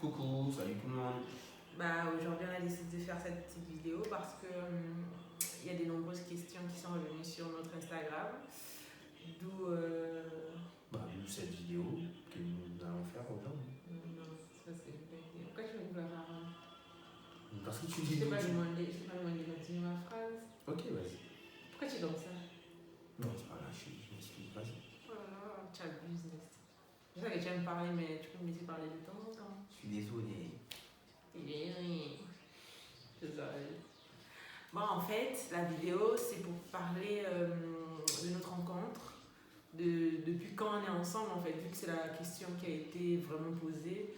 Coucou, salut tout le monde. Aujourd'hui, on a décidé de faire cette petite vidéo parce que il y a de nombreuses questions qui sont revenues sur notre Instagram. D'où. D'où cette vidéo que nous allons faire aujourd'hui. Non, c'est parce que je vais dire. Pourquoi tu me dis la parole? Parce que tu Je dis t'ai pas demandé de continuer ma phrase. Ok, vas-y. Pourquoi tu donnes ça? Non, c'est pas là, je m'excuse, vas-y. Oh là là, tu abuses, Nest. Je sais que tu aimes parler, mais tu peux me laisser parler de temps en temps. Je suis désolé. Désolé. Bon, en fait, la vidéo, c'est pour parler de notre rencontre, depuis quand on est ensemble, en fait, vu que c'est la question qui a été vraiment posée.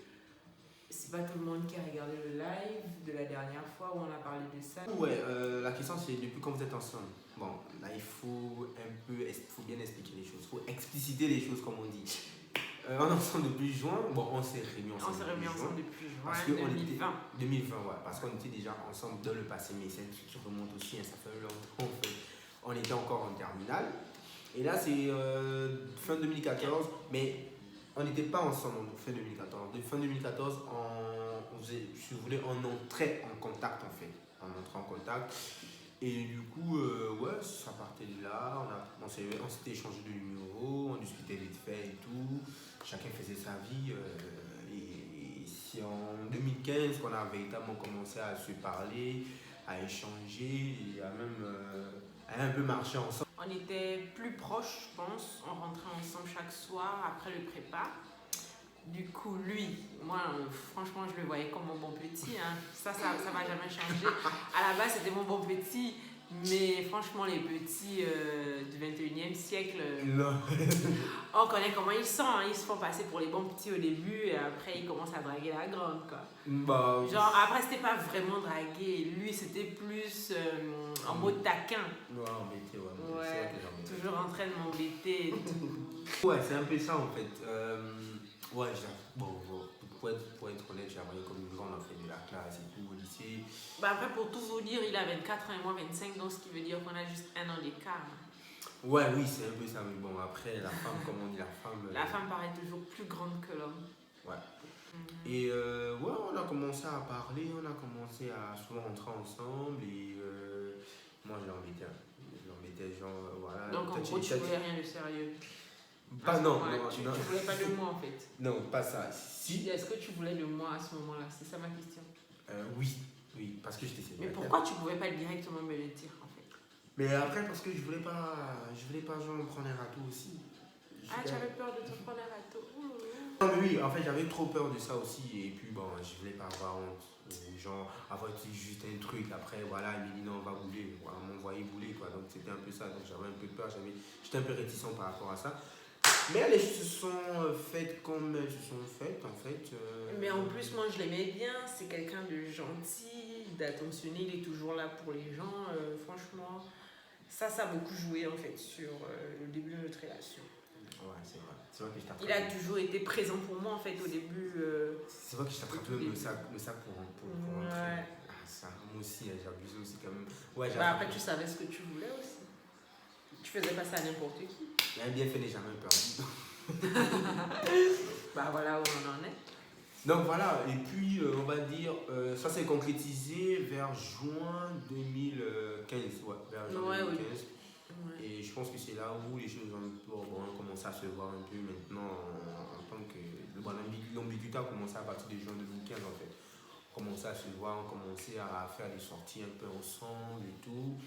C'est pas tout le monde qui a regardé le live de la dernière fois où on a parlé de ça. Ouais, la question c'est depuis quand vous êtes ensemble. Bon, là il faut bien expliquer les choses, il faut expliciter les choses comme on dit. On est ensemble depuis juin, bon on s'est réunis ensemble. On s'est remis ensemble depuis juin parce que 2020. 2020, ouais, parce qu'on était déjà ensemble dans le passé, mais c'est qui remonte aussi, hein, ça fait longtemps en fait. On était encore en terminale. Et là c'est fin 2014, mais on n'était pas ensemble en fin 2014. De fin 2014, si vous voulez, on entrait en contact en fait. On entrait en contact. Et du coup, ouais, ça partait de là. On s'était échangé de numéros, on discutait vite fait et tout. Chacun faisait sa vie. Et c'est en 2015 qu'on a véritablement commencé à se parler, à échanger et à même à un peu marcher ensemble. On était plus proches, je pense. On rentrait ensemble chaque soir après le prépa. Du coup, lui, moi, franchement, je le voyais comme mon bon petit. Hein. Ça m'a jamais changé. À la base, c'était mon bon petit. Mais franchement, les petits du 21e siècle, on connaît comment ils sont. Hein. Ils se font passer pour les bons petits au début et après, ils commencent à draguer la grande. Quoi. Genre, après, c'était pas vraiment draguer. Lui, c'était plus en mode taquin. Ouais, embêté, ouais. Ouais, toujours en train de m'embêter et tout. Ouais, c'est un peu ça en fait. Ouais, pour être honnête, j'ai appris comme une grande, on a fait de la classe et tout au lycée. Après, pour tout vous dire, il a 24 ans et moi 25, donc ce qui veut dire qu'on a juste un an d'écart. Ouais, oui, c'est un peu ça, mais bon, après, la femme, comme on dit, la femme. La femme paraît toujours plus grande que l'homme. Ouais. Et ouais, on a commencé à parler, on a commencé à souvent rentrer ensemble et moi je l'embêtais. Genre, voilà. Donc en gros, tu voulais rien de sérieux. Non, tu voulais pas de moi en fait. Non, pas ça. Si. Est-ce que tu voulais de moi à ce moment-là? C'est ça ma question. Oui, parce que j'étais célibataire. Mais pourquoi tu pouvais pas directement me le dire en fait? Mais après, parce que je voulais pas genre me prendre un râteau aussi. Tu avais peur de te prendre un râteau? Non, mais oui, en fait, j'avais trop peur de ça aussi. Et puis, bon, je voulais pas avoir honte. Genre, avoir dit juste un truc. Après, voilà, il me dit non, on va bouler. Voilà, on m'envoyait bouler, quoi. Donc, c'était un peu ça. Donc, j'avais un peu peur. J'étais un peu réticent par rapport à ça. Mais les choses se sont faites comme elles se sont faites, en fait. Mais en plus, moi, je l'aimais bien. C'est quelqu'un de gentil, d'attentionné. Il est toujours là pour les gens. Franchement, ça a beaucoup joué, en fait, sur le début de notre relation. Ouais, c'est vrai. C'est vrai que je t'attrape. Il a toujours été présent pour moi, en fait, au début. C'est vrai que je t'attrape le sac pour ouais. rentrer. Ça, moi aussi, j'ai abusé aussi quand même. Ouais, après, tu savais ce que tu voulais aussi. Tu faisais pas ça à n'importe qui. Un bienfait n'est jamais perdu. Voilà où on en est. Donc voilà, et puis on va dire, ça s'est concrétisé vers juin 2015. Ouais, vers juin 2015. Ouais. Et je pense que c'est là où les choses ont commencé à se voir un peu maintenant en tant que. L'ambiguïté a commencé à partir de juin 2015 en fait. On commençait à se voir, on commençait à faire des sorties un peu ensemble et tout.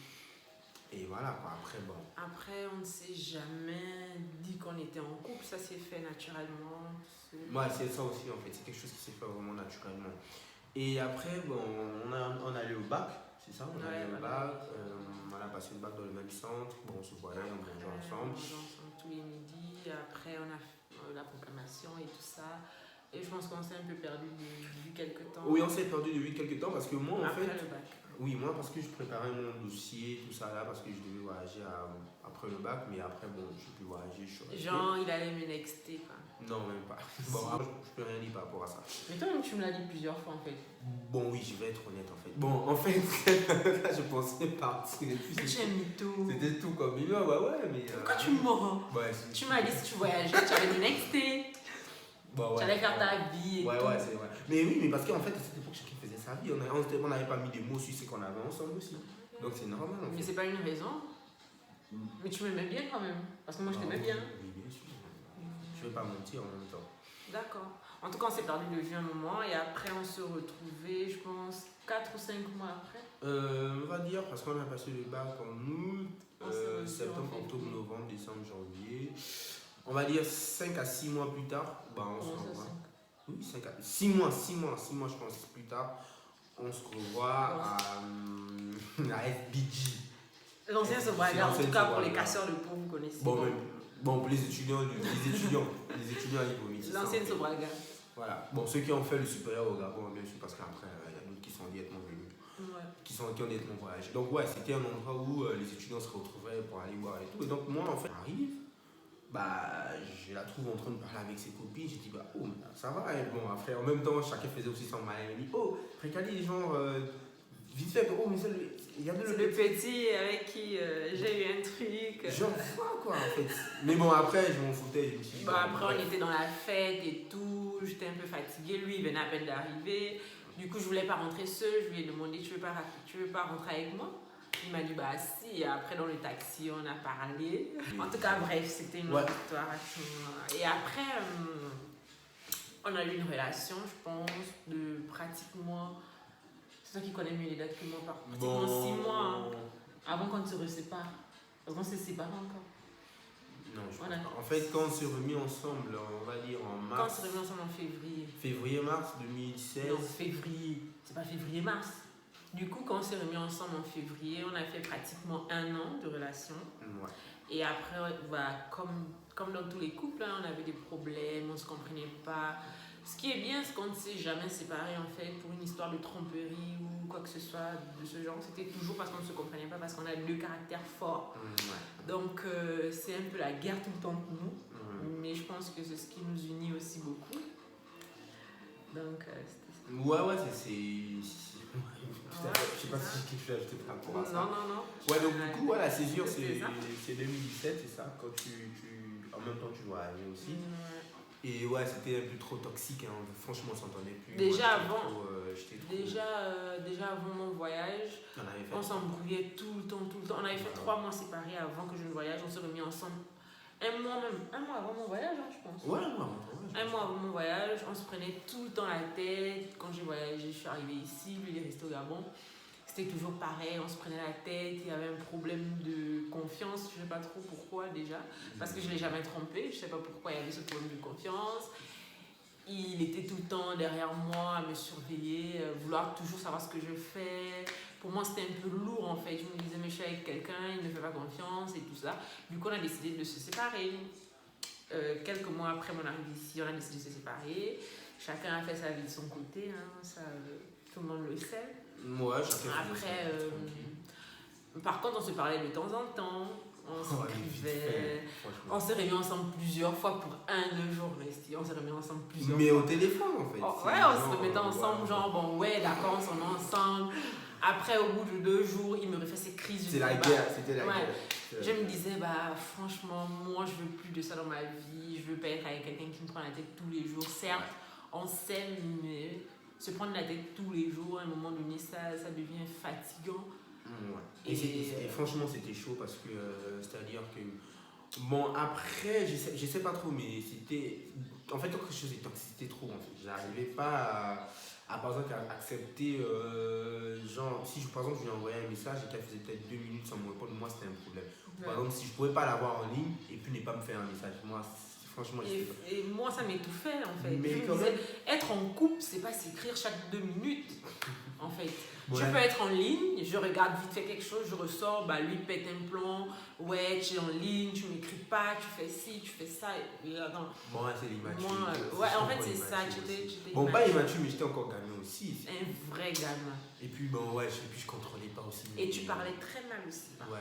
Et voilà quoi, après bon. Après, on ne s'est jamais dit qu'on était en couple, ça s'est fait naturellement. Ouais, c'est ça aussi en fait, c'est quelque chose qui s'est fait vraiment naturellement. Et après, bon, on est allé au bac, c'est ça? On est allé au bac, on a passé le bac dans le même centre, bon, on se voyait, on mangeait ensemble. On mangeait ensemble tous les midis, après on a fait la proclamation et tout ça. Et je pense qu'on s'est un peu perdu depuis quelques temps. Oui, on s'est perdu depuis quelques temps parce que moi, en fait. Après le bac. Oui, moi, parce que je préparais mon dossier, tout ça là, parce que je devais voyager après le bac, mais après, bon, je peux voyager, je suis resté. Genre, il allait me nexter, quoi. Non, même pas. Bon, après, je peux rien dire par rapport à ça. Mais toi-même, tu me l'as dit plusieurs fois, en fait. Bon, oui, je vais être honnête, en fait. Bon, en fait, là, je pensais partir. Tu es mytho. C'était tout comme une ouais, mais. Pourquoi tu mens? Ouais, tu m'as dit si tu voyageais, tu allais me nexter. Bah Tu allais faire ta vie et tout. Ouais, c'est vrai. Mais oui, mais parce qu'en fait, à cette époque, chacun faisait sa vie. On n'avait pas mis des mots sur ce qu'on avait ensemble aussi. Donc c'est normal. En Mais fait. c'est pas une raison. Mais tu m'aimais bien quand même. Parce que moi, je t'aimais bien. Oui, bien sûr. Je vais pas mentir en même temps. D'accord. En tout cas, on s'est perdu de vue un moment et après, on se retrouvait, je pense, 4 ou 5 mois après. On va dire, parce qu'on a passé le bac en août, septembre, en octobre, novembre, décembre, janvier. On va dire 5 à 6 mois plus tard, bah on se revoit. Oui, 6 mois, je pense, plus tard, on se revoit à la FBG. L'ancien Sobraga, en tout cas pour les casseurs de peau, vous connaissez. Bon, pour les étudiants, les étudiants à niveau métis. L'ancienne Sobraga. Voilà. Bon, ceux qui ont fait le supérieur au Gabon, bien sûr, parce qu'après, il y a d'autres qui sont directement venus. Ouais. Qui ont directement voyagé. Donc, ouais, c'était un endroit où les étudiants se retrouveraient pour aller boire et tout. Et donc, moi, en fait, j'arrive, bah, je la trouve en train de parler avec ses copines. J'ai dit, bah, oh, ça va. Et bon, après, en même temps, chacun faisait aussi son malin. Il dit, oh, Précali, genre, vite fait, oh, mais il y a le petit avec qui j'ai eu un truc. Genre, quoi, en fait. Mais bon, après, je m'en foutais. Je me suis dit, après, on était dans la fête et tout. J'étais un peu fatiguée. Lui, il venait à peine d'arriver. Du coup, je voulais pas rentrer seule. Je lui ai demandé, tu veux pas rentrer avec moi? Il m'a dit, bah si. Et après, dans le taxi, on a parlé. En tout cas, bref, c'était une autre histoire. Et après, on a eu une relation, je pense, de pratiquement... C'est toi qui connais mieux les dates que moi, pratiquement 6 mois, hein, avant qu'on ne se sépare. Parce qu'on s'est séparés encore. Non, je pense pas. En fait, quand on s'est remis ensemble, on va dire en mars. Quand on s'est remis ensemble en février. Février-mars 2016. Non, février. C'est pas février-mars. Du coup, quand on s'est remis ensemble en février, on a fait pratiquement 1 an de relation. Ouais. Et après, bah, comme dans tous les couples, hein, on avait des problèmes, on ne se comprenait pas. Ce qui est bien, c'est qu'on ne s'est jamais séparés en fait pour une histoire de tromperie ou quoi que ce soit de ce genre. C'était toujours parce qu'on ne se comprenait pas, parce qu'on a 2 caractères forts. Ouais. Donc c'est un peu la guerre tout le temps pour nous. Mais je pense que c'est ce qui nous unit aussi beaucoup. Donc c'était ça. Ouais, c'est... Je sais pas si j'ai quelque chose à ajouter par rapport à ça. Non. Ouais, donc du coup, voilà, c'est sûr, c'est 2017, c'est ça, quand en même temps tu voyages aussi. Et ouais, c'était un peu trop toxique, hein. Franchement, on s'entendait plus. Déjà Déjà avant mon voyage, on s'embrouillait tout le temps. On avait fait 3 mois séparés avant que je ne voyage, on s'est remis ensemble. 1 mois avant mon voyage, hein, je pense. Ouais, 1 mois avant mon voyage, on se prenait tout le temps la tête. Quand j'ai voyagé, je suis arrivée ici, lui il est resté au Gabon. C'était toujours pareil, on se prenait la tête, il y avait un problème de confiance, je ne sais pas trop pourquoi déjà, parce que je ne l'ai jamais trompé, je ne sais pas pourquoi il y avait ce problème de confiance. Il était tout le temps derrière moi à me surveiller, vouloir toujours savoir ce que je fais. Pour moi, c'était un peu lourd en fait. Je me disais, mais je suis avec quelqu'un, il ne me fait pas confiance et tout ça. Du coup, on a décidé de se séparer. Quelques mois après mon arrivée ici, on a décidé de se séparer. Chacun a fait sa vie de son côté, hein, ça, tout le monde le sait. Ouais, chacun après, par contre, on se parlait de temps en temps. On s'écrivait. On s'est remis ensemble plusieurs fois pour 1-2 jours. On s'est remis ensemble plusieurs fois. Mais au téléphone en fait. Ouais, on se remettait ensemble, genre, bon, ouais, d'accord, on s'en met ensemble. Après, au bout de 2 jours, il me refait ses crises. C'était la guerre. Je me disais, bah, franchement, moi, je veux plus de ça dans ma vie. Je veux pas être avec quelqu'un qui me prend la tête tous les jours. Certes, on s'aime, mais se prendre la tête tous les jours, à un moment donné, ça devient fatigant. Ouais. Et franchement, c'était chaud parce que, c'est-à-dire que, bon, après, je sais pas trop, mais c'était, en fait, quelque chose de toxique, c'était trop, en fait. J'arrivais pas à par exemple, accepter, genre, si par exemple, je lui envoyais un message et qu'elle faisait peut-être 2 minutes sans me répondre, moi, c'était un problème. Par exemple, si je pouvais pas l'avoir en ligne et puis ne pas me faire un message, moi, franchement, et moi, ça m'étouffait, en fait. Mais je me disais, être en couple, c'est pas s'écrire chaque 2 minutes, en fait. Ouais. Je peux être en ligne, je regarde vite fait quelque chose, je ressors, bah lui pète un plomb, ouais, tu es en ligne, tu m'écris pas, tu fais ci, tu fais ça. Et là, non. Bon, c'est l'immature. Ouais, en fait, c'est ça, j'étais bon, pas immature, mais j'étais encore gamin aussi. Un vrai gamin. Et puis, bon, ouais, je contrôlais pas aussi. Et tu parlais très mal aussi. Ouais.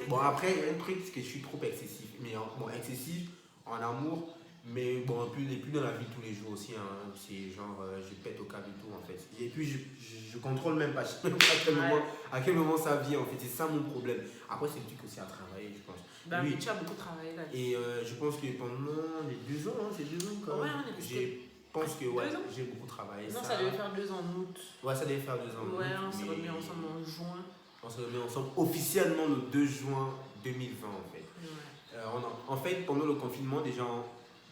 Bon, après, un truc, c'est que je suis trop excessif. Mais bon, excessif en amour Mais bon, et puis dans la vie de tous les jours aussi, hein, c'est genre, je pète au câble et tout en fait. Et puis je contrôle même pas, je sais même pas à quel moment ça vient en fait, c'est ça mon problème. Après, c'est le truc aussi à travailler, je pense. Bah, Lui, tu as beaucoup travaillé là-dessus. et je pense que pendant les 2 ans, hein, c'est 2 ans quand Ouais, même. on est resté Je pense que ouais, 2 ans. j'ai beaucoup travaillé. Non, ça devait faire 2 ans en août. Ouais, ça devait faire 2 ans. Ouais, on s'est mais remis ensemble en juin. On se remet ensemble officiellement le 2 juin 2020 en fait. Ouais. En fait, pendant le confinement, déjà,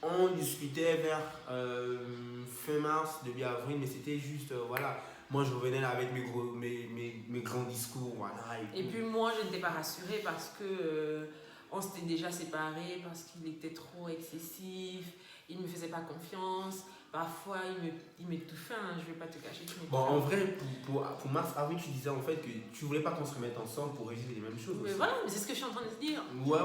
on discutait vers fin mars, début avril, mais c'était juste, voilà. Moi, je revenais là avec mes grands discours, voilà. Et puis moi, je n'étais pas rassurée parce que on s'était déjà séparés, parce qu'il était trop excessif, il ne me faisait pas confiance. Parfois, il m'étouffait, hein, je ne vais pas te cacher. Bon, en vrai, pour mars, avril, tu disais en fait que tu voulais pas qu'on se remette ensemble pour résoudre les mêmes choses. Mais aussi. voilà, mais c'est ce que je suis en train de te dire. Ouais,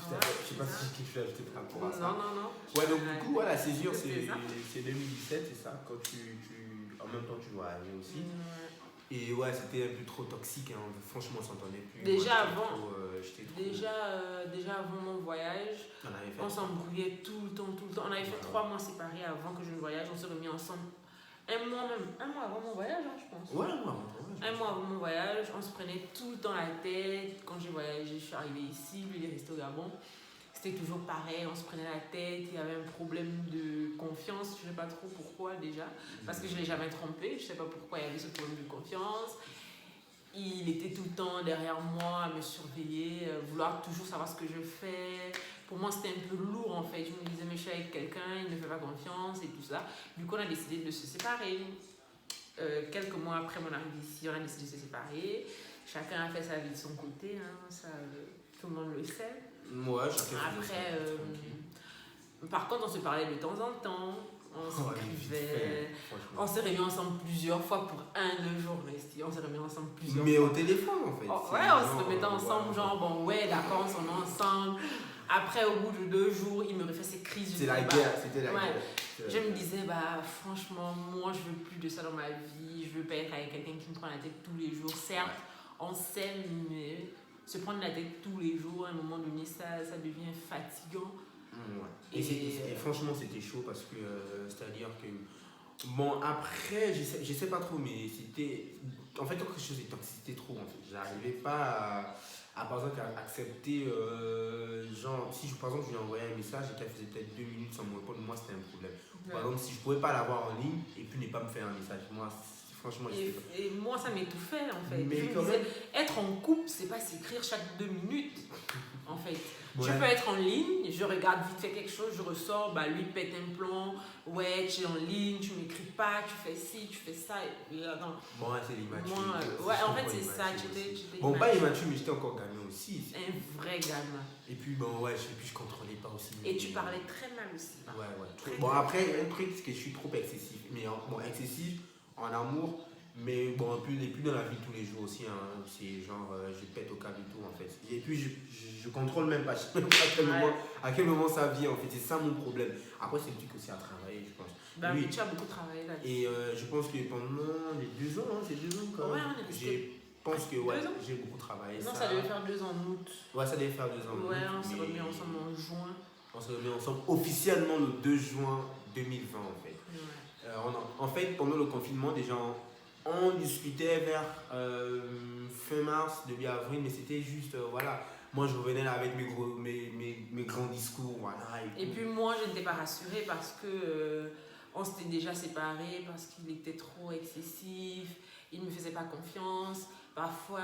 je sais pas si j'ai quelque chose à ajouter par rapport à ça. Non. Ouais, donc du coup, voilà, césure, C'était ça. c'est 2017, c'est ça, quand en même temps, tu dois arriver aussi. Ouais. Et ouais, c'était un peu trop toxique, hein. Franchement, on s'entendait plus. Déjà Moi, avant, j'étais trop- déjà avant mon voyage, On avait fait. on s'embrouillait tout le temps. On avait fait 3 mois séparés avant que je ne voyage. On s'est remis ensemble un mois avant mon voyage, hein, je pense. Ouais, Un mois avant mon voyage, on se prenait tout le temps la tête. Quand j'ai voyagé, je suis arrivée ici, lui il est resté au Gabon. C'était toujours pareil, on se prenait la tête, il y avait un problème de confiance, je ne sais pas trop pourquoi déjà, parce que je ne l'ai jamais trompé, je ne sais pas pourquoi il y avait ce problème de confiance. Il était tout le temps derrière moi à me surveiller, vouloir toujours savoir ce que je fais. Pour moi, c'était un peu lourd en fait. Je me disais, mais je suis avec quelqu'un, il ne me fait pas confiance et tout ça. Du coup, on a décidé de se séparer. Quelques mois après mon arrivée ici, on a décidé de se séparer. Chacun a fait sa vie de son côté, hein, ça, tout le monde le sait. Ouais, chacun Après, par contre, on se parlait de temps en temps, on s'écrivait, on s'est réunis ensemble plusieurs fois pour 1-2 jours, Resty. On s'est réunis ensemble plusieurs Mais fois. au téléphone en fait. Oh, ouais, on se remettait ensemble, genre, bon, ouais, d'accord, on s'en est ensemble. Après, au bout de 2 jours, il me refait ses crises. C'était la guerre. Je me disais, bah, franchement, moi, je veux plus de ça dans ma vie. Je veux pas être avec quelqu'un qui me prend la tête tous les jours. Certes, on s'aime, mais se prendre la tête tous les jours, à un moment donné, ça devient fatigant. Ouais. Et franchement, c'était chaud parce que, c'est-à-dire que, bon, après, je sais pas trop, mais c'était, en fait, quelque chose de toxique, c'était trop, en fait. J'arrivais pas par exemple, à accepter, genre, si par exemple, je lui envoyais un message et qu'elle faisait peut-être 2 minutes sans me répondre, moi, c'était un problème. Ouais. Par exemple, si je pouvais pas l'avoir en ligne et puis ne pas me faire un message, moi, franchement, et moi, ça m'étouffait, en fait. Mais je me disais, être en couple, c'est pas s'écrire chaque 2 minutes, en fait. Ouais. Je peux être en ligne, je regarde vite fait quelque chose, je ressors, bah lui pète un plomb, ouais, tu es en ligne, tu m'écris pas, tu fais ci, tu fais ça. Et là, non. Bon, c'est l'immaturité. Ouais, en fait, c'est ça, j'étais bon, pas immature, mais j'étais encore gamin aussi. Un vrai gamin. Et puis, bon, ouais, je contrôlais pas aussi. Et tu parlais très mal aussi. Ouais. Bon, après, un truc, c'est que je suis trop excessif. Mais bon, excessif en amour. Mais bon, et puis dans la vie de tous les jours aussi, hein, c'est genre, je pète au câble et tout en fait. Et puis je contrôle même pas, je sais même pas à quel moment ça vient en fait, c'est ça mon problème. Après, c'est le truc aussi à travailler, je pense. Bah, lui, tu as beaucoup travaillé là-dessus. Et je pense que pendant les 2 ans, hein, c'est 2 ans quand même. Ouais, je pense que ouais, j'ai beaucoup travaillé. Non, ça devait faire 2 ans en août. Ouais, ça devait faire 2 ans en août. Ouais, on s'est remis ensemble en juin. On s'est remis ensemble officiellement le 2 juin 2020 en fait. Ouais. En fait, pendant le confinement, déjà, on discutait vers fin mars, début avril, mais c'était juste, voilà. Moi, je revenais là avec mes grands discours, voilà. Et puis moi, je n'étais pas rassurée parce que on s'était déjà séparés, parce qu'il était trop excessif, il ne me faisait pas confiance. Parfois,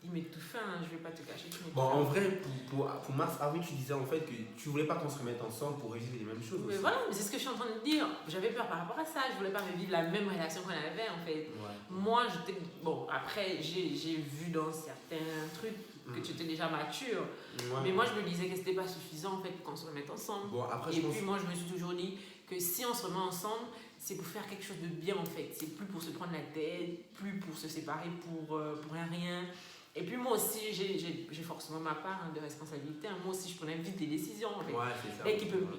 il m'étouffait, hein, je ne vais pas te cacher. Bon, en vrai, pour mars, avril, tu disais en fait que tu voulais pas qu'on se remette ensemble pour résoudre les mêmes choses. Mais aussi. voilà, mais c'est ce que je suis en train de dire. J'avais peur par rapport à ça, je voulais pas revivre la même relation qu'on avait en fait. Ouais. Moi, j'étais. Bon, après, j'ai vu dans certains trucs que tu étais déjà mature. Ouais. Mais moi, je me disais que c'était pas suffisant en fait qu'on se remette ensemble. Bon, après, et puis, moi, je me suis toujours dit que si on se remet ensemble, c'est pour faire quelque chose de bien en fait. C'est plus pour se prendre la tête, plus pour se séparer pour rien. Et puis moi aussi, j'ai forcément ma part de responsabilité. Moi aussi, je prenais vite des décisions. En fait. Ouais, c'est ça.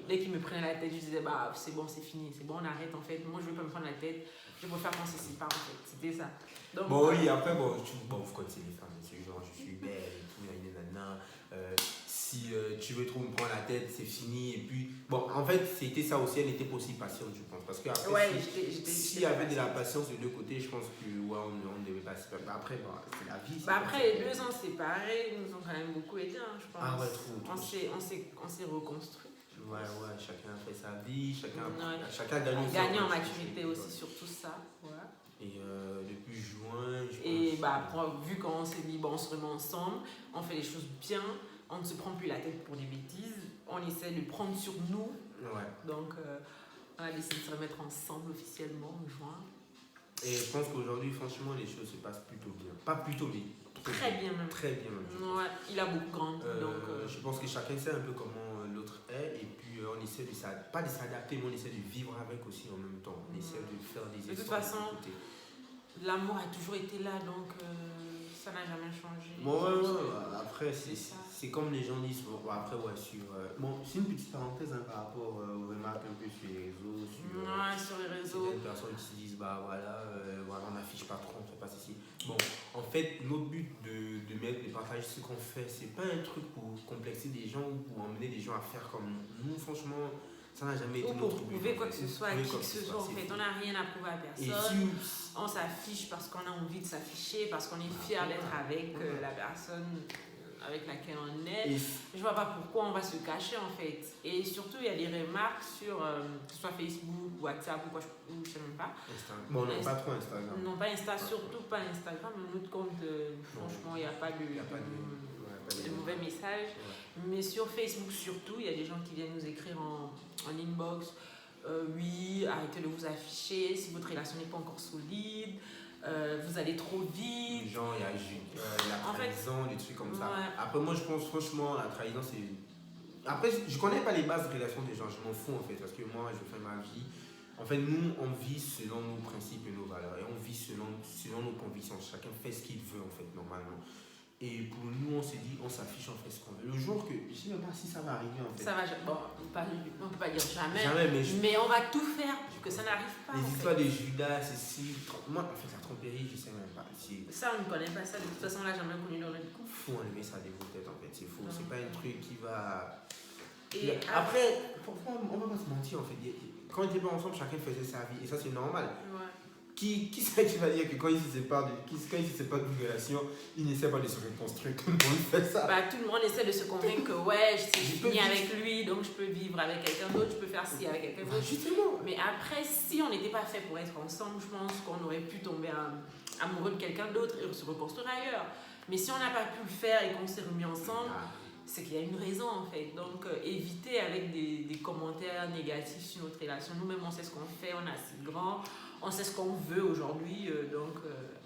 Dès qu'il me prenait la tête, je disais, bah c'est bon, c'est fini, c'est bon, on arrête en fait. Moi, je ne veux pas me prendre la tête. Je préfère qu'on se sépare en fait. C'était ça. Donc, bon, oui, après, vous connaissez les femmes, c'est genre, je suis belle et tout, nanana. si tu veux trop me prendre la tête, c'est fini. Et puis, bon, en fait, c'était ça aussi, elle n'était pas aussi patiente, je pense. Parce qu'après, Ouais, s'il y avait de la patience de deux côtés, je pense que ouais, on ne devait pas se faire. Après, bon, c'est la vie. Bah après les 2 ans séparés nous ont quand même beaucoup aidé, hein, je pense. Ah ouais, trop. On s'est reconstruit. Ouais, chacun a fait sa vie, chacun a gagné en maturité aussi sur tout ça. Voilà. Et depuis juin, je pense. Et bah, vu qu'on s'est dit, bon, on se remet ensemble, on fait les choses bien, on ne se prend plus la tête pour des bêtises, on essaie de prendre sur nous. Ouais. Donc, on a décidé de se remettre ensemble officiellement en juin. Et je pense qu'aujourd'hui, franchement, les choses se passent plutôt bien. Pas plutôt bien. Très bien même. Très bien même. Ouais, il a beaucoup grandi. Je pense que chacun sait un peu comment l'autre est. Et puis, on essaie pas de s'adapter, mais on essaie de vivre avec aussi en même temps. On essaie de faire des efforts. De toute façon, l'amour a toujours été là, donc ça n'a jamais changé. Bon, après, c'est comme les gens disent. Bon, après, c'est une petite parenthèse par rapport aux remarques un peu sur les réseaux. Sur les réseaux. Des personnes qui se disent, voilà, on n'affiche pas trop, on ne fait pas ceci. Bon, en fait, notre but de partager ce qu'on fait, c'est pas un truc pour complexer des gens ou pour emmener des gens à faire comme nous. Franchement, ça n'a jamais été notre but. Ou pour prouver quoi que ce soit à qui que ce soit. En fait, on n'a rien à prouver à personne. On s'affiche parce qu'on a envie de s'afficher, parce qu'on est fier d'être avec la personne avec laquelle on est. Je vois pas pourquoi on va se cacher en fait. Et surtout, il y a des remarques sur que ce soit Facebook, WhatsApp ou quoi, je sais même pas. Bon, non, pas trop Instagram. Non, pas Insta, surtout pas Instagram. Notre compte, franchement, il n'y a pas de mauvais messages. Ouais. Mais sur Facebook surtout, il y a des gens qui viennent nous écrire en inbox. Oui, arrêtez de vous afficher si votre relation n'est pas encore solide. Vous allez trop vite. Genre, il y a la trahison, des trucs comme ça. Ouais. Après, moi, je pense franchement, la trahison, c'est. Après, je connais pas les bases de relation des gens, je m'en fous en fait, parce que moi, je fais ma vie. En fait, nous, on vit selon nos principes et nos valeurs, et on vit selon nos convictions. Chacun fait ce qu'il veut en fait, normalement. Et pour nous, on s'est dit, on s'affiche, on fait ce qu'on veut. Le jour que, je sais même pas si ça va arriver en fait. Ça va, bon, on peut pas dire jamais. Mais on va tout faire pour que ça n'arrive pas. Les histoires de Judas, ceci. Moi, en fait, la tromperie, je sais même pas. Ça, on ne connaît pas ça. De toute façon, on l'a jamais connu dans notre couple. Faut enlever ça de vos têtes en fait. C'est faux. C'est pas un truc qui va. Et après, on va pas se mentir en fait. Quand ils étaient pas ensemble, chacun faisait sa vie. Et ça, c'est normal. Ouais. Qui c'est qui va dire que quand ils se séparent d'une relation, ils n'essaient pas de se reconstruire? Tout le monde fait ça. Tout le monde essaie de se convaincre que je suis finie avec lui, donc je peux vivre avec quelqu'un d'autre, je peux faire ci avec quelqu'un d'autre. Justement. Mais après, si on n'était pas fait pour être ensemble, je pense qu'on aurait pu tomber amoureux de quelqu'un d'autre et se reconstruire ailleurs. Mais si on n'a pas pu le faire et qu'on s'est remis ensemble, c'est qu'il y a une raison en fait. Donc éviter avec des commentaires négatifs sur notre relation. Nous-mêmes, on sait ce qu'on fait, on est assez grand. On sait ce qu'on veut aujourd'hui, donc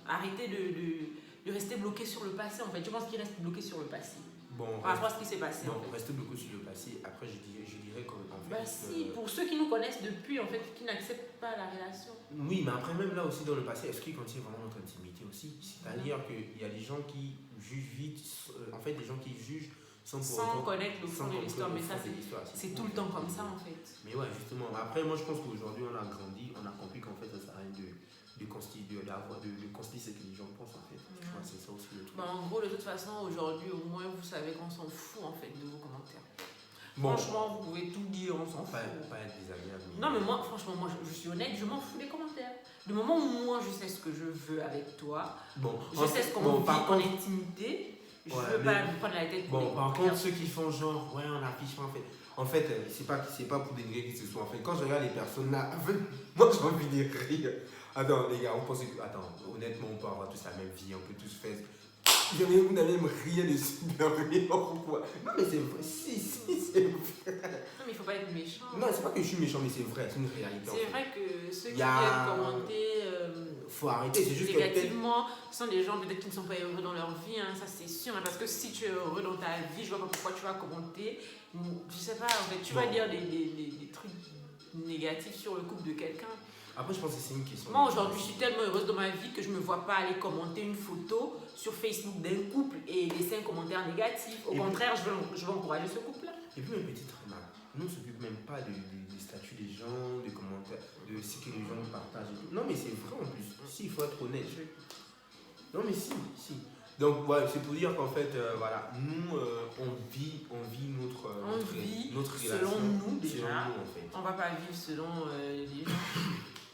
arrêtez de rester bloqué sur le passé. En fait, je pense qu'il reste bloqué sur le passé. Bon, par rapport à ce qui s'est passé. Non, rester bloqué sur le passé. Après, je dirais qu'en fait. Si, pour ceux qui nous connaissent depuis, en fait, qui n'acceptent pas la relation. Oui, mais après, même là aussi dans le passé, est-ce qu'il contient vraiment notre intimité aussi? C'est-à-dire qu'il y a des gens qui jugent vite, en fait, des gens qui jugent sans connaître le fond de l'histoire, mais ça c'est tout le temps comme ça en fait. Mais ouais, justement, après moi je pense qu'aujourd'hui on a grandi, on a compris qu'en fait ça sert à rien de constituer ce que les gens pensent en fait. Je crois que c'est ça aussi le truc. En gros, de toute façon, aujourd'hui au moins vous savez qu'on s'en fout en fait de vos commentaires. Bon. Franchement, vous pouvez tout dire, on s'en fout. Pas être désagréable. Non mais moi, franchement, je suis honnête, je m'en fous des commentaires. Du moment où moi je sais ce que je veux avec toi, je sais ce qu'on vit en intimité. Je veux pas me prendre la tête pour par contre, ceux qui font genre, on affiche pas en fait. En fait, c'est pas pour dénigrer qui que ce soit. En fait, quand je regarde les personnes là, en fait, moi j'ai envie de rire. Attends, les gars, honnêtement, on peut avoir tous la même vie, on peut tous faire. Vous n'allez me rire dessus, pourquoi? Non, mais c'est vrai, si, c'est vrai. Non, mais il faut pas être méchant. Non, c'est pas que je suis méchant, mais c'est vrai, c'est une réalité. C'est vrai que ceux qui viennent commenter. Faut arrêter, c'est juste négativement, sont des gens peut-être qui ne sont pas heureux dans leur vie, hein, ça c'est sûr, hein, parce que si tu es heureux dans ta vie, je vois pas pourquoi tu vas commenter, je sais pas, en fait, tu vas dire des trucs négatifs sur le couple de quelqu'un. Après, je pense que c'est une question. Moi aujourd'hui, je suis tellement heureuse dans ma vie que je me vois pas aller commenter une photo sur Facebook d'un couple et laisser un commentaire négatif. Au contraire, je vais encourager ce couple-là. Et puis, une petite remarque, nous on ne s'occupe même pas du statut des gens, des commentaires, de ce que les gens partagent et tout. Non, mais c'est vrai en plus. Si, il faut être honnête. Non, mais si. Donc, ouais, c'est pour dire qu'en fait, voilà, nous, on vit notre relation selon nous déjà. selon nous, en fait. On va pas vivre selon les gens.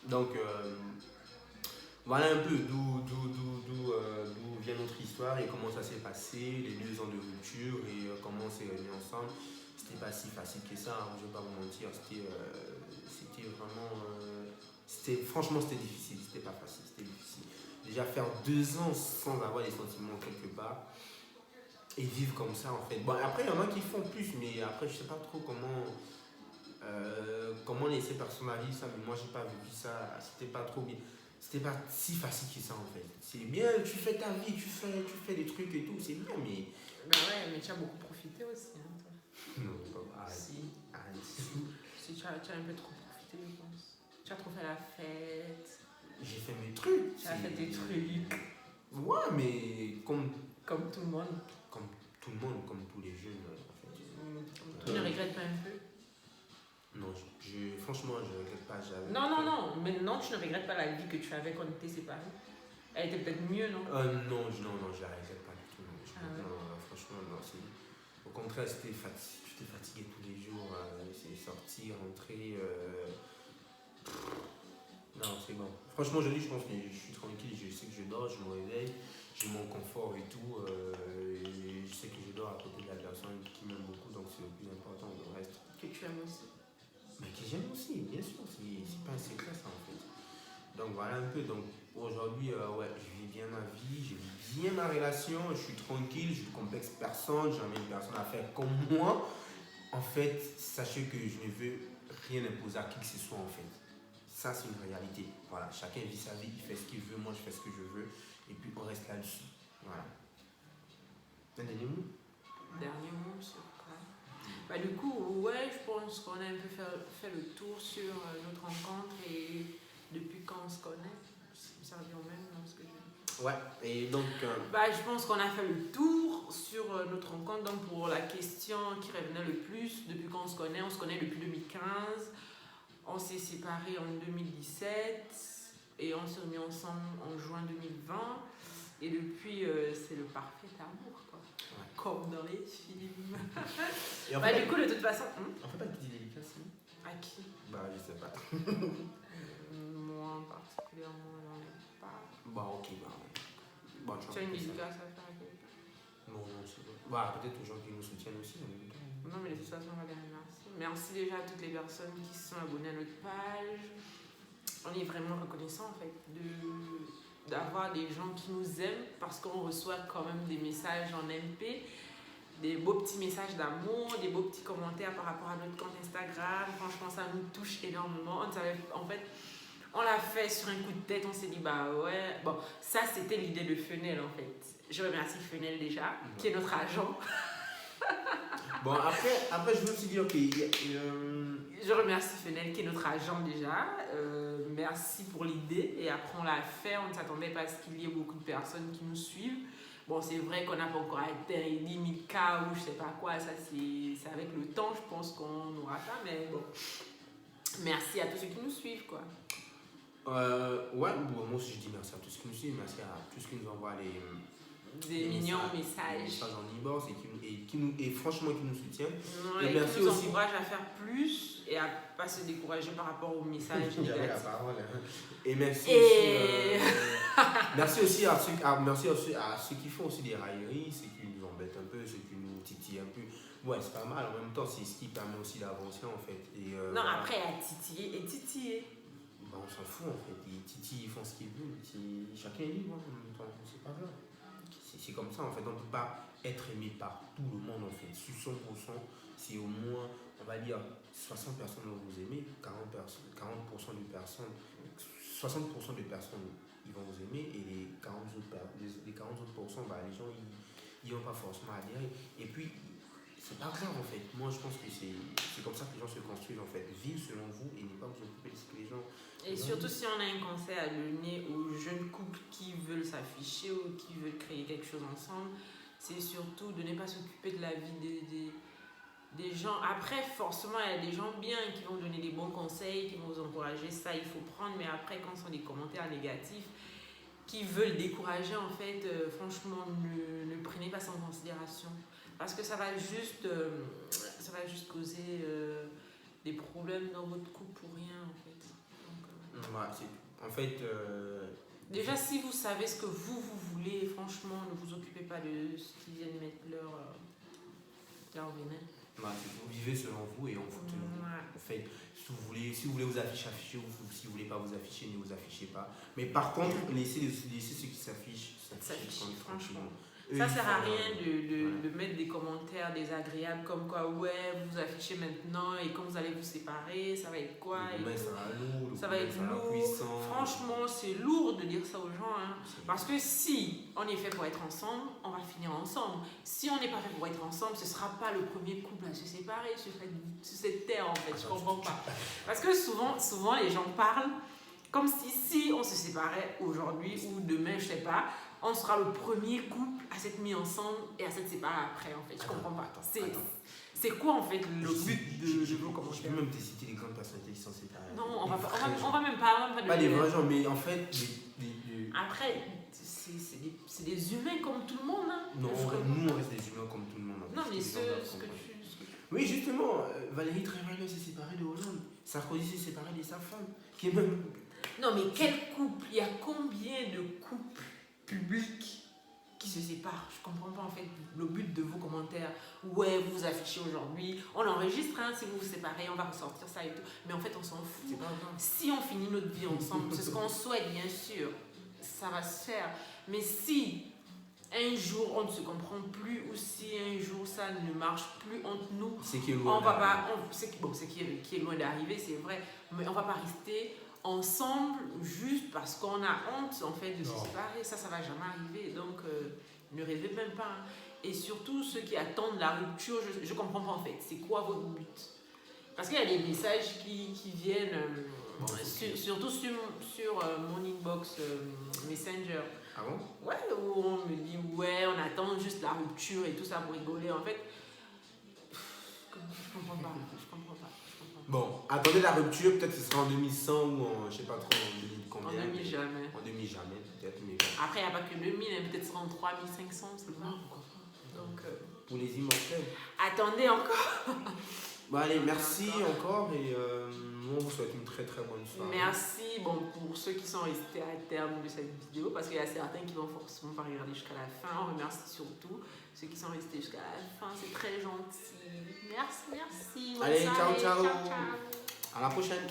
Donc, voilà un peu d'où vient notre histoire et comment ça s'est passé, les 2 ans de rupture et comment on s'est réunis ensemble. C'était pas si facile que ça, hein, je vais pas vous mentir. C'était vraiment. Franchement, c'était difficile, c'était pas facile, c'était difficile. Déjà, faire 2 ans sans avoir des sentiments quelque part et vivre comme ça, en fait. Bon, après, il y en a qui font plus, mais après, je sais pas trop comment laisser personne vivre ça, mais moi, j'ai pas vécu ça, c'était pas trop bien. C'était pas si facile que ça en fait. C'est bien, tu fais ta vie, tu fais des trucs et tout, c'est bien, mais. Ben ouais, mais tu as beaucoup profité aussi. Hein, toi. Non, arrête. Si. Arrête. Si tu as un peu trop profité, je pense. Tu as trop fait la fête. J'ai fait mes trucs. Tu as fait tes trucs. Ouais, mais comme tout le monde. Comme tout le monde, comme tous les jeunes en fait. Tu ne regrettes pas un peu? Non, franchement, je ne regrette pas. Non, maintenant tu ne regrettes pas la vie que tu avais quand tu étais séparés. Elle était peut-être mieux, non? Non, je la regrette pas du tout. Non, franchement, non. Au contraire, j'étais fatigué tous les jours. C'est sortir, rentrer. Non, c'est bon. Franchement, aujourd'hui, je pense que je suis tranquille. Je sais que je dors, je me réveille. J'ai mon confort et tout. Et je sais que je dors à côté de la personne qui m'aime beaucoup. Donc, c'est le plus important. Le reste. Que tu aimes aussi. Mais que j'aime aussi, bien sûr. C'est pas un secret, ça, en fait. Donc, voilà un peu. Donc, aujourd'hui, ouais, je vis bien ma vie. Je vis bien ma relation. Je suis tranquille. Je ne complexe personne. J'en ai une personne à faire comme moi. En fait, sachez que je ne veux rien imposer à qui que ce soit, en fait. Ça, c'est une réalité. Voilà, chacun vit sa vie, il fait ce qu'il veut, moi je fais ce que je veux, et puis on reste là-dessus. Voilà. Un dernier mot? Dernier mot sur quoi? Bah, du coup, ouais, je pense qu'on a un peu fait le tour sur notre rencontre et depuis quand on se connaît. Ça revient au même dans ce que je dis. Ouais, et donc. Bah, je pense qu'on a fait le tour sur notre rencontre. Donc, pour la question qui revenait le plus, depuis quand on se connaît depuis 2015. On s'est séparés en 2017 et on s'est remis ensemble en juin 2020. Et depuis, c'est le parfait amour, quoi. Ouais. Comme dans les films. Et bah, du coup, de toute façon. On fait pas de petites dédicaces, non? À qui? Bah, je sais pas. Moi, particulièrement, j'en ai pas. Bah, ok, bah. Tu as une dédicace à faire à quelqu'un? Non, c'est bon. Bah, peut-être aux gens qui nous soutiennent aussi. Non, mais de toute façon, on va les remercier. Merci déjà à toutes les personnes qui se sont abonnées à notre page. On est vraiment reconnaissant en fait d'avoir des gens qui nous aiment parce qu'on reçoit quand même des messages en MP, des beaux petits messages d'amour, des beaux petits commentaires par rapport à notre compte Instagram. Franchement, ça nous touche énormément. En fait, on l'a fait sur un coup de tête. On s'est dit, bah ouais. Bon, ça, c'était l'idée de Fenel en fait. Je remercie Fenel déjà, qui est notre agent. Bon, après, je veux aussi dire que. Je remercie Fenel qui est notre agent déjà. Merci pour l'idée. Et après, on l'a fait. On ne s'attendait pas à ce qu'il y ait beaucoup de personnes qui nous suivent. Bon, c'est vrai qu'on n'a pas encore atteint les 10 000 cas ou je sais pas quoi. Ça, c'est avec le temps, je pense qu'on aura ça. Mais bon, merci à tous ceux qui nous suivent, quoi. Ouais, bon, moi aussi je dis merci à tous ceux qui nous suivent. Merci à tous ceux qui nous envoient des mignons messages. Des messages en e-box et franchement qui nous soutiennent. Et merci qui nous encouragent à faire plus et à ne pas se décourager par rapport aux messages négatifs. La parole, hein. Et merci aussi, merci aussi à ceux qui font aussi des railleries, ceux qui nous embêtent un peu, ceux qui nous titillent un peu. Ouais, c'est pas mal. En même temps, c'est ce qui permet aussi d'avancer en fait. Et, non, après, à titiller et titiller. Bah, on s'en fout en fait. Les titillent, ils font ce qu'ils veulent. Chacun est libre en même temps. C'est pas grave. C'est comme ça en fait, on ne peut pas être aimé par tout le monde en fait. Sur 100%, si au moins, on va dire, 60 personnes vont vous aimer, 40% de personnes, 60% de personnes ils vont vous aimer et les 40 autres pourcents, bah, les gens ils vont pas forcément adhérer. Et puis, c'est pas grave en fait. Moi je pense que c'est comme ça que les gens se construisent en fait. Vivre selon vous et ne pas vous occuper de ce que les gens. Et surtout si on a un conseil à donner aux jeunes couples qui veulent s'afficher ou qui veulent créer quelque chose ensemble, c'est surtout de ne pas s'occuper de la vie des gens. Après, forcément, il y a des gens bien qui vont donner des bons conseils, qui vont vous encourager, ça il faut prendre, mais après, quand ce sont des commentaires négatifs, qui veulent décourager, en fait, franchement, ne prenez pas ça en considération. Parce que ça va juste causer des problèmes dans votre couple pour rien, en fait. Donc, Ouais, c'est tout. En fait, déjà, si vous savez ce que vous voulez, franchement, ne vous occupez pas de ce qu'ils viennent mettre leur venin. ouais, c'est tout. Vous vivez selon vous et on fout de vous. Ouais. En fait, si vous voulez vous afficher, affichez-vous. Si vous voulez pas vous afficher, ne vous affichez pas. Mais par contre, laissez ceux qui s'affichent S'affiche, tranquillement. Ça sert à rien de mettre des commentaires désagréables comme quoi, ouais, vous vous affichez maintenant et quand vous allez vous séparer, ça va être quoi et tout. Ça va être lourd. Franchement, c'est lourd de dire ça aux gens. Hein. Parce que si on est fait pour être ensemble, on va finir ensemble. Si on n'est pas fait pour être ensemble, ce ne sera pas le premier couple à se séparer sur cette terre, en fait. Je ne comprends pas. Parce que souvent, les gens parlent comme si on se séparait aujourd'hui ou demain, je ne sais pas, on sera le premier couple à s'être mis ensemble et à s'être séparé après, en fait. Je comprends pas. C'est quoi, en fait, le but de vos commentaires? Je peux même te citer les grandes personnalités qui sont séparées. Non, on va même pas de... Pas des vrais gens, mais en fait... Après, c'est des humains comme tout le monde. Hein. Non, nous, on reste des humains comme tout le monde. Non, mais ce que tu... Oui, justement, Valérie Trierweiler s'est séparée de Hollande. Sarkozy s'est séparé de sa femme. Qui est même... Non, mais quel couple? Il y a combien de couples publics qui se séparent? Je comprends pas, en fait, le but de vos commentaires. Ouais, vous vous affichez aujourd'hui. On l'enregistre, hein, si vous vous séparez, on va ressortir ça et tout. Mais en fait, on s'en fout. Si on finit notre vie ensemble, c'est ce qu'on souhaite, bien sûr. Ça va se faire. Mais si un jour on ne se comprend plus ou si un jour ça ne marche plus entre nous, c'est qui est loin qui est loin d'arriver, c'est vrai, mais on va pas rester ensemble juste parce qu'on a honte, en fait, de se séparer. Ça va jamais arriver. Donc ne rêvez même pas. Hein. Et surtout ceux qui attendent la rupture, je comprends pas, en fait, c'est quoi votre but? Parce qu'il y a des messages qui viennent surtout sur mon inbox Messenger. Ah bon? Ouais, où on me dit, ouais, on attend juste la rupture et tout ça pour rigoler. En fait, je comprends pas. Bon, attendez la rupture, peut-être que ce sera en 2100 ou en, je sais pas trop, en 2000 combien. En 2000 jamais. En 2000 jamais, peut-être. Mais... Après, il n'y a pas que 2000, hein, peut-être ce sera en 3500, c'est pas. Donc, pour les immortels. Attendez encore. Bon, allez, merci encore et nous on vous souhaite une très très bonne soirée. Merci pour ceux qui sont restés à terme de cette vidéo parce qu'il y a certains qui vont forcément pas regarder jusqu'à la fin. On remercie surtout ceux qui sont restés jusqu'à la fin, c'est très gentil. Merci. Allez, ciao. À la prochaine.